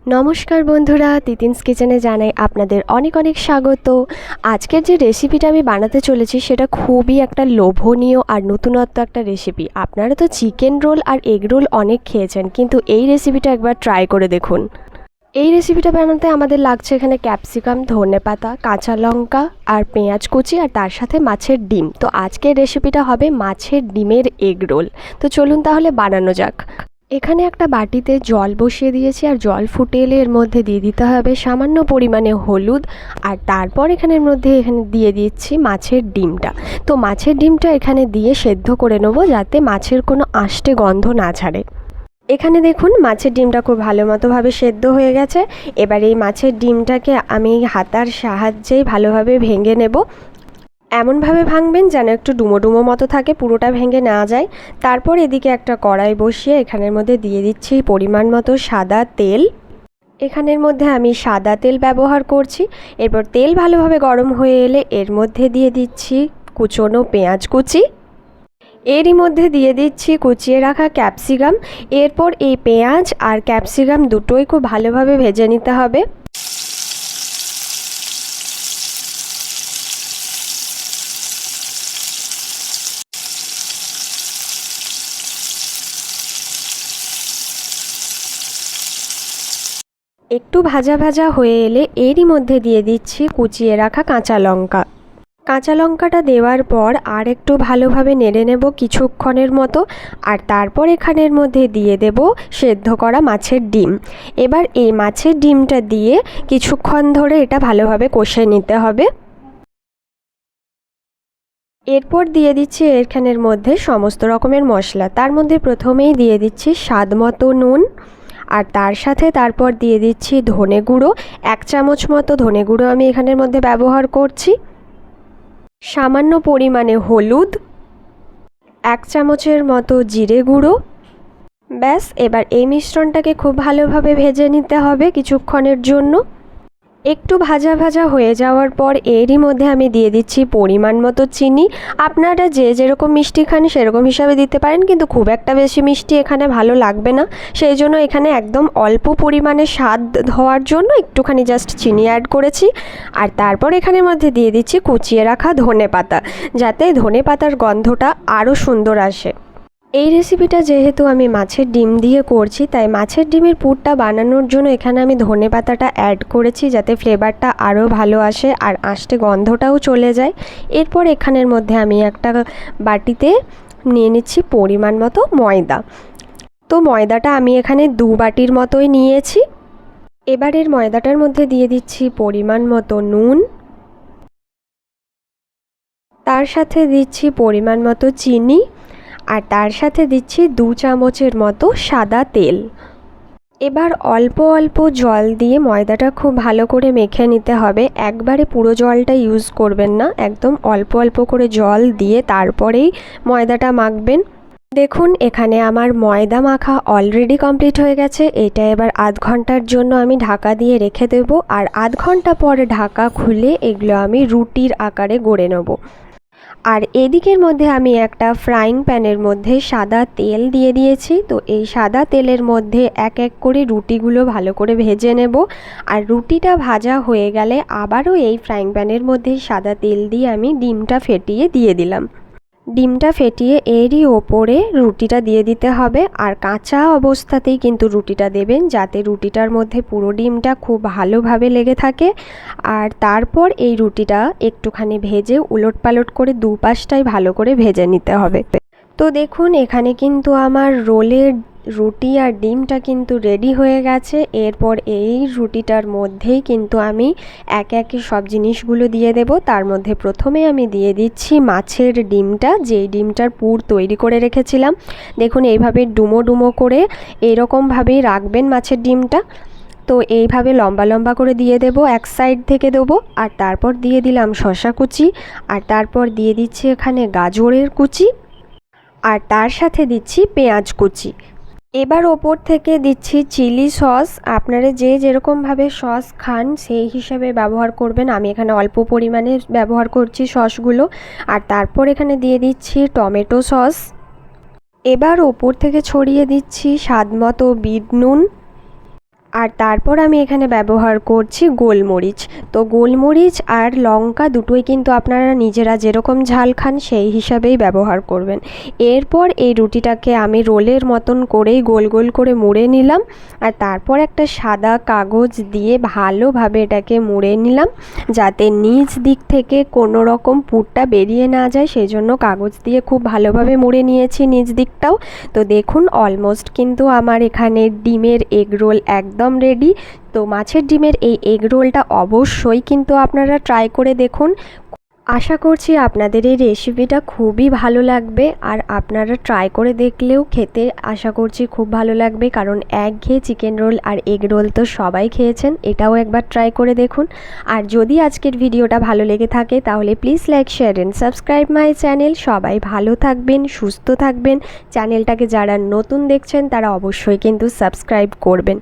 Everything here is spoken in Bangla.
নমস্কার বন্ধুরা, তিতিনস কিচেনে জানাই আপনাদের অনেক অনেক স্বাগত। আজকের যে রেসিপিটা আমি বানাতে চলেছি সেটা খুবই একটা লোভনীয় আর নতুনত্ব একটা রেসিপি। আপনারা তো চিকেন রোল আর এগ রোল অনেক খেয়েছেন, কিন্তু এই রেসিপিটা একবার ট্রাই করে দেখুন। এই রেসিপিটা বানাতে আমাদের লাগছে এখানে ক্যাপসিকাম, ধনেপাতা, কাঁচা লঙ্কা আর পেঁয়াজ কুচি, আর তার সাথে মাছের ডিম। তো আজকের রেসিপিটা হবে মাছের ডিমের এগ রোল। তো চলুন তাহলে বানানো যাক। এখানে একটা বাটিতে জল বসিয়ে দিয়েছি, আর জল ফুটে এলে এর মধ্যে দিয়ে দিতে হবে সামান্য পরিমাণে হলুদ, আর তারপর এখানে দিয়ে দিচ্ছি মাছের ডিমটা। তো মাছের ডিমটা এখানে দিয়ে সেদ্ধ করে নেবো, যাতে মাছের কোনো আষ্টে গন্ধ না ছাড়ে। এখানে দেখুন মাছের ডিমটা খুব ভালো মতোভাবে সেদ্ধ হয়ে গেছে। এবার এই মাছের ডিমটাকে আমি হাতার সাহায্যেই ভালোভাবে ভেঙে নেব। এমনভাবে ভাঙবেন যেন একটু ডুমো ডুমো মতো থাকে, পুরোটা ভেঙে নেওয়া যায়। তারপর এদিকে একটা কড়াই বসিয়ে এখানের মধ্যে দিয়ে দিচ্ছি পরিমাণ মতো সাদা তেল। এখানের মধ্যে আমি সাদা তেল ব্যবহার করছি। এরপর তেল ভালোভাবে গরম হয়ে এলে এর মধ্যে দিয়ে দিচ্ছি কুচনো পেঁয়াজ কুচি। এরই মধ্যে দিয়ে দিচ্ছি কুচিয়ে রাখা ক্যাপসিকাম। এরপর এই পেঁয়াজ আর ক্যাপসিকাম দুটোই খুব ভালোভাবে ভেজে নিতে হবে। একটু ভাজা ভাজা হয়ে এলে এরই মধ্যে দিয়ে দিচ্ছি কুচিয়ে রাখা কাঁচা লঙ্কা। কাঁচা লঙ্কাটা দেওয়ার পর আর একটু ভালোভাবে নেড়ে নেব কিছুক্ষণের মতো, আর তারপর এখানের মধ্যে দিয়ে দেব সেদ্ধ করা মাছের ডিম। এবার এই মাছের ডিমটা দিয়ে কিছুক্ষণ ধরে এটা ভালোভাবে কষে নিতে হবে। এরপর দিয়ে দিচ্ছি এখানের মধ্যে সমস্ত রকমের মশলা। তার মধ্যে প্রথমেই দিয়ে দিচ্ছি স্বাদ মতো নুন, আর তার সাথে তারপর দিয়ে দিচ্ছি ধনে গুঁড়ো। 1 চামচ মতো ধনে গুঁড়ো আমি এখানের মধ্যে ব্যবহার করছি। সামান্য পরিমাণে হলুদ, 1 চামচের মতো জিরে গুঁড়ো। ব্যাস, এবার এই মিশ্রণটাকে খুব ভালোভাবে ভেজে নিতে হবে কিছুক্ষণের জন্য। একটু ভাজা ভাজা হয়ে যাওয়ার পর এরই মধ্যে আমি দিয়ে দিচ্ছি পরিমাণ মতো চিনি। আপনারা যে যেরকম মিষ্টি খান সেরকম হিসাবে দিতে পারেন, কিন্তু খুব একটা বেশি মিষ্টি এখানে ভালো লাগবে না। সেই জন্য এখানে একদম অল্প পরিমাণে স্বাদ হওয়ার জন্য একটুখানি জাস্ট চিনি অ্যাড করেছি। আর তারপর এখানের মধ্যে দিয়ে দিচ্ছি কুচিয়ে রাখা ধনেপাতা, যাতে ধনেপাতার গন্ধটা আরও সুন্দর আসে। এই রেসিপিটা যেহেতু আমি মাছের ডিম দিয়ে করছি, তাই মাছের ডিমের পুরটা বানানোর জন্য এখানে আমি ধনেপাতাটা অ্যাড করেছি, যাতে ফ্লেভারটা আরও ভালো আসে আর আষ্টে গন্ধটাও চলে যায়। এরপর এখানের মধ্যে আমি একটা বাটিতে নিয়ে নিচ্ছি পরিমাণ মতো ময়দা। তো ময়দাটা আমি এখানে 2 বাটির মতোই নিয়েছি। এবারের ময়দাটার মধ্যে দিয়ে দিচ্ছি পরিমাণ মতো নুন, তার সাথে দিচ্ছি পরিমাণ মতো চিনি, আর তার সাথে দিচ্ছি 2 চামচের মতো সাদা তেল। এবার অল্প অল্প জল দিয়ে ময়দাটা খুব ভালো করে মেখে নিতে হবে। একবারে পুরো জলটা ইউজ করবেন না, একদম অল্প অল্প করে জল দিয়ে তারপরেই ময়দাটা মাখবেন। দেখুন এখানে আমার ময়দা মাখা অলরেডি কমপ্লিট হয়ে গেছে। এটা এবার আধ ঘন্টার জন্য আমি ঢাকা দিয়ে রেখে দেবো, আর আধ ঘন্টা পরে ঢাকা খুলে এগুলো আমি রুটির আকারে গড়ে নেব। আর এদিকের মধ্যে আমি একটা ফ্রাইং প্যানের মধ্যে সাদা তেল দিয়ে দিয়েছি। তো এই সাদা তেলের মধ্যে এক এক করে রুটিগুলো ভালো করে ভেজে নেব। আর রুটিটা ভাজা হয়ে গেলে আবারও এই ফ্রাইং প্যানের মধ্যে সাদা তেল দিয়ে আমি ডিমটা ফেটিয়ে দিয়ে দিলাম। ডিমটা ফেটিয়ে এরই ওপরে রুটিটা দিয়ে দিতে হবে, আর কাঁচা অবস্থাতেই কিন্তু রুটিটা দেবেন, যাতে রুটিটার মধ্যে পুরো ডিমটা খুব ভালোভাবে লেগে থাকে। আর তারপর এই রুটিটা একটুখানি ভেজে উলটপালট করে দুপাশটাই ভালো করে ভেজে নিতে হবে। তো দেখুন এখানে কিন্তু আমার রোলের রুটি আর ডিমটা কিন্তু রেডি হয়ে গেছে। এরপর এই রুটিটার মধ্যেই কিন্তু আমি একে একে সব জিনিসগুলো দিয়ে দেব। তার মধ্যে প্রথমে আমি দিয়ে দিচ্ছি মাছের ডিমটা, যেই ডিমটার পুর তৈরি করে রেখেছিলাম। দেখুন এইভাবে ডুমো ডুমো করে এরকমভাবেই রাখবেন মাছের ডিমটা। তো এইভাবে লম্বা লম্বা করে দিয়ে দেব, এক সাইড থেকে দেবো। আর তারপর দিয়ে দিলাম শসা কুচি, আর তারপর দিয়ে দিচ্ছি এখানে গাজরের কুচি, আর তার সাথে দিচ্ছি পেঁয়াজ কুচি। এবার ওপর থেকে দিচ্ছি চিলি সস। আপনারা যে যেরকমভাবে সস খান সেই হিসাবে ব্যবহার করবেন। আমি এখানে অল্প পরিমাণে ব্যবহার করছি সসগুলো। আর তারপর এখানে দিয়ে দিচ্ছি টমেটো সস। এবার ওপর থেকে ছড়িয়ে দিচ্ছি স্বাদ মতো বিট নুন। আর তারপর আমি এখানে ব্যবহার করছি গোলমরিচ। তো গোলমরিচ আর লঙ্কা দুটোই কিন্তু আপনারা নিজেরা যেরকম ঝাল খান সেই হিসাবেই ব্যবহার করবেন। এরপর এই রুটিটাকে আমি রোলের মতন করেই গোল গোল করে মুড়ে নিলাম, আর তারপর একটা সাদা কাগজ দিয়ে ভালোভাবে এটাকে মুড়ে নিলাম, যাতে নিচ দিক থেকে কোনো রকম পুরটা বেরিয়ে না যায়, সেই জন্য কাগজ দিয়ে খুব ভালোভাবে মুড়ে নিয়েছি নিচ দিকটাও। তো দেখুন অলমোস্ট কিন্তু আমার এখানে ডিমের এগ রোল একদম রেডি। তো মাছের ডিমের এই এগ রোলটা অবশ্যই কিন্তু আপনারা ট্রাই করে দেখুন। আশা করছি আপনাদের এই রেসিপিটা খুবই ভালো লাগবে, আর আপনারা ট্রাই করে দেখলেও খেতে আশা করছি খুব ভালো লাগবে, কারণ একঘেয়ে চিকেন রোল আর এগ রোল তো সবাই খেয়েছেন, এটাও একবার ট্রাই করে দেখুন। আর যদি আজকের ভিডিওটা ভালো লেগে থাকে তাহলে please like, share and subscribe my channel. সবাই ভালো থাকবেন, সুস্থ থাকবেন। চ্যানেলটাকে যারা নতুন দেখছেন তারা অবশ্যই কিন্তু সাবস্ক্রাইব করবেন।